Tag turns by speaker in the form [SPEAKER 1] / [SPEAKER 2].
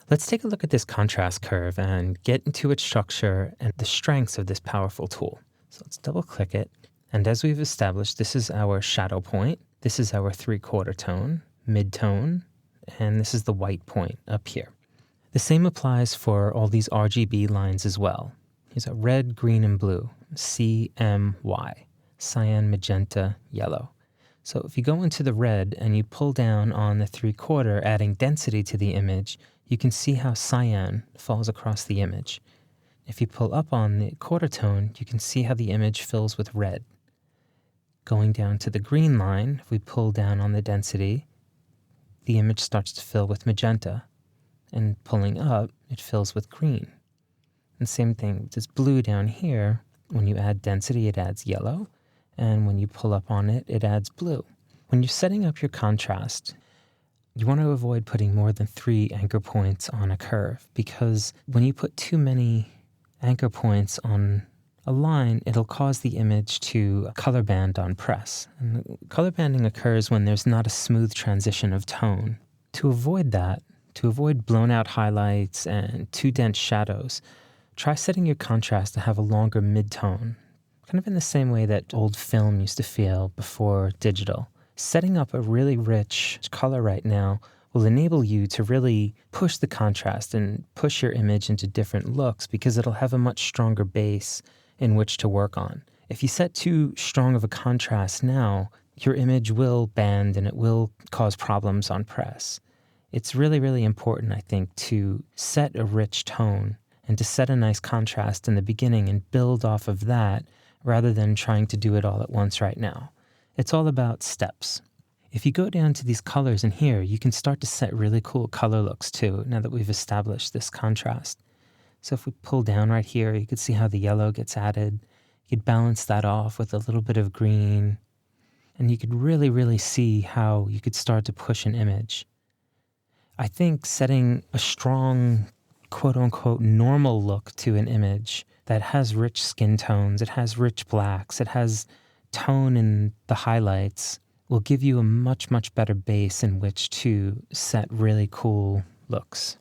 [SPEAKER 1] Let's take a look at this contrast curve and get into its structure and the strengths of this powerful tool. So let's double click it. And as we've established, this is our shadow point. This is our 3/4 tone, mid-tone, and this is the white point up here. The same applies for all these RGB lines as well. Here's a red, green, and blue, CMY, cyan, magenta, yellow. So if you go into the red and you pull down on the 3/4, adding density to the image, you can see how cyan falls across the image. If you pull up on the 1/4 tone, you can see how the image fills with red. Going down to the green line, if we pull down on the density, the image starts to fill with magenta. And pulling up, it fills with green. And same thing with this blue down here. When you add density, it adds yellow. And when you pull up on it, it adds blue. When you're setting up your contrast, you want to avoid putting more than 3 anchor points on a curve, because when you put too many anchor points on a line, it'll cause the image to color band on press. And color banding occurs when there's not a smooth transition of tone. To avoid that, to avoid blown out highlights and too dense shadows, try setting your contrast to have a longer mid-tone, kind of in the same way that old film used to feel before digital. Setting up a really rich color right now will enable you to really push the contrast and push your image into different looks, because it'll have a much stronger base in which to work on. If you set too strong of a contrast now, your image will band and it will cause problems on press. It's really, really important, I think, to set a rich tone and to set a nice contrast in the beginning and build off of that rather than trying to do it all at once right now. It's all about steps. If you go down to these colors in here, you can start to set really cool color looks too, now that we've established this contrast. So if we pull down right here, you can see how the yellow gets added. You could balance that off with a little bit of green. And you could really, really see how you could start to push an image. I think setting a strong, quote-unquote, normal look to an image that has rich skin tones, it has rich blacks, it has tone in the highlights, will give you a much, much better base in which to set really cool looks.